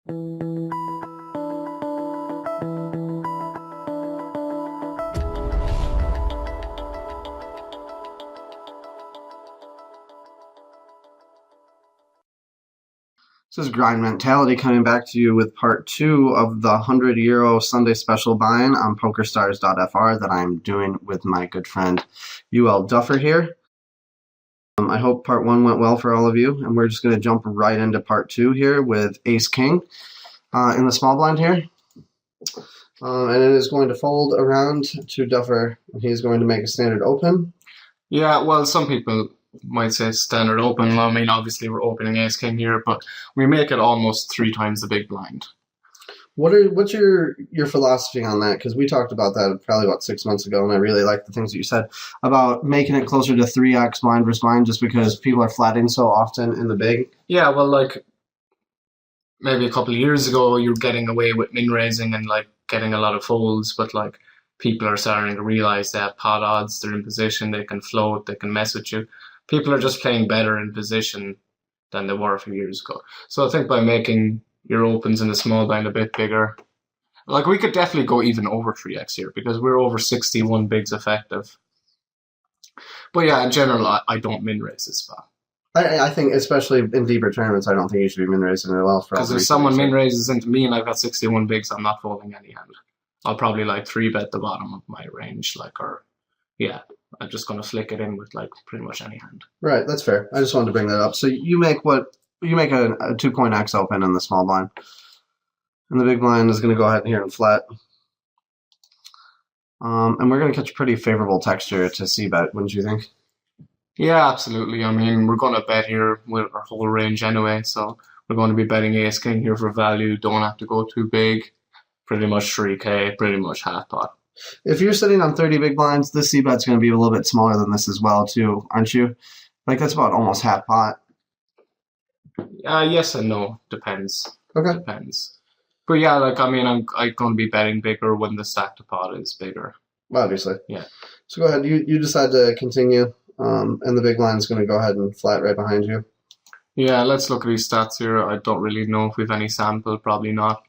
This is GrindMentality coming back to you with part 2 of the €100 Sunday special buy-in on PokerStars.fr that I'm doing with my good friend UlDuffer here. I hope part 1 went well for all of you, and we're just going to jump right into part 2 here with Ace-King in the small blind here. And it is going to fold around to Duffer, and he's going to make a standard open. Yeah, well, some people might say standard open. I mean, obviously we're opening Ace-King here, but we make it almost 3 times the big blind. What's your philosophy on that? Because we talked about that probably about 6 months ago, and I really like the things that you said about making it closer to 3x blind versus blind, just because people are flatting so often in the big. Yeah, well, like maybe a couple of years ago, you're getting away with min raising and like getting a lot of folds, but like people are starting to realize they have pot odds, they're in position, they can float, they can mess with you. People are just playing better in position than they were a few years ago. So I think by making your opens in the small blind a bit bigger, like we could definitely go even over 3x here because we're over 61 bigs effective. But yeah, in general, I don't min raise this spot. I think, especially in deeper tournaments, I don't think you should be min raising it at all. Because if someone min raises into me and I've got 61 bigs, I'm not folding any hand. I'll probably like 3-bet the bottom of my range, like, or yeah, I'm just going to flick it in with like pretty much any hand. Right, that's fair. I just wanted to bring that up. So you make a 2-point X open in the small blind, and the big blind is going to go ahead here and flat. And we're going to catch a pretty favorable texture to c-bet, wouldn't you think? Yeah, absolutely. I mean, we're going to bet here with our whole range anyway, so we're going to be betting Ace-King here for value. Don't have to go too big. Pretty much 3K, pretty much half pot. If you're sitting on 30 big blinds, this c-bet's going to be a little bit smaller than this as well, too, aren't you? Like, that's about almost half pot. Yes and no. Depends. Okay. Depends. But yeah, like, I mean, I'm going to be betting bigger when the stack to pot is bigger. Obviously. Yeah. So go ahead. You decide to continue, and the big blind's going to go ahead and flat right behind you. Yeah, let's look at these stats here. I don't really know if we have any sample. Probably not.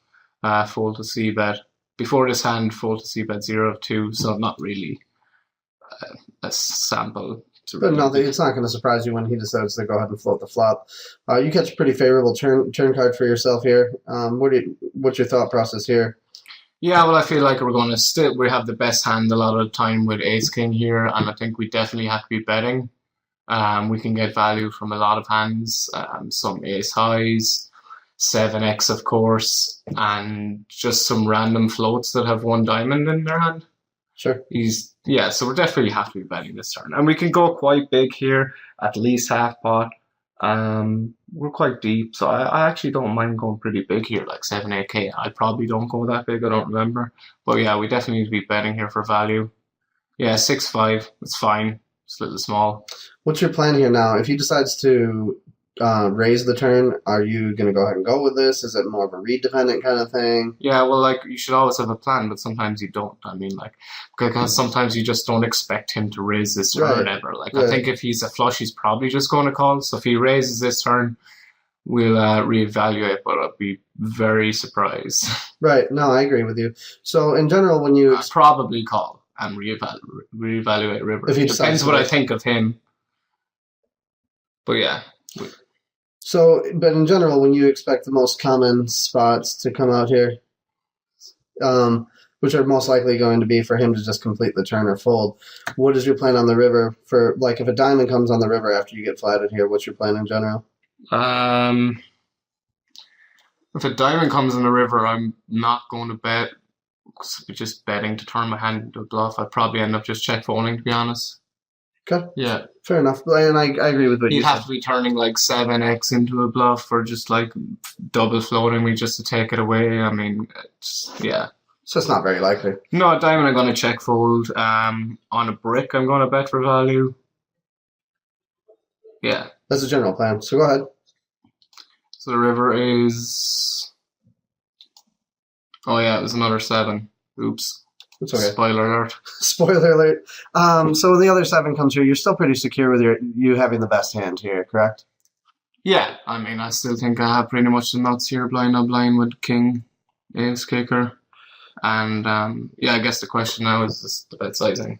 Fold to c-bet. Before this hand, fold to c-bet 0 of 2, so not really a sample. But no, it's not going to surprise you when he decides to go ahead and float the flop. You catch a pretty favorable turn card for yourself here. What's your thought process here? Yeah, well, I feel like we're going to we have the best hand a lot of the time with Ace-King here, and I think we definitely have to be betting. We can get value from a lot of hands, some ace highs, 7x of course, and just some random floats that have 1 diamond in their hand. Sure. So we definitely have to be betting this turn. And we can go quite big here, at least half pot. We're quite deep, so I actually don't mind going pretty big here, like 7-8K. I probably don't go that big, I don't remember. But yeah, we definitely need to be betting here for value. Yeah, 6-5, it's fine. It's a little small. What's your plan here now? If he decides to raise the turn, are you going to go ahead and go with this? Is it more of a read-dependent kind of thing? Yeah, well, like, you should always have a plan, but sometimes you don't. I mean, like, because sometimes you just don't expect him to raise this turn ever. Like, I think if he's a flush, he's probably just going to call. So if he raises this turn, we'll reevaluate, but I'll be very surprised. Right. No, I agree with you. So in general, when you... probably call and reevaluate river. It depends what I think of him. But yeah. So, but in general, when you expect the most common spots to come out here, which are most likely going to be for him to just complete the turn or fold, what is your plan on the river? For, like, if a diamond comes on the river after you get flatted here, what's your plan in general? If a diamond comes in the river, I'm not going to bet. Just betting to turn my hand into a bluff. I'd probably end up just check folding, to be honest. Okay. Yeah. Fair enough. And I agree with what you said. You'd have to be turning like 7x into a bluff or just like double floating me just to take it away. I mean, yeah. So it's not very likely. No, diamond I'm going to check fold. On a brick I'm going to bet for value. Yeah. That's the general plan. So go ahead. So the river is... Oh yeah, it was another 7. Oops. It's okay. Spoiler alert. Spoiler alert. So when the other 7 comes here, you're still pretty secure with you having the best hand here, correct? Yeah, I mean, I still think I have pretty much the nuts here, blind on blind with king, ace kicker. And yeah, I guess the question now is just the bet sizing.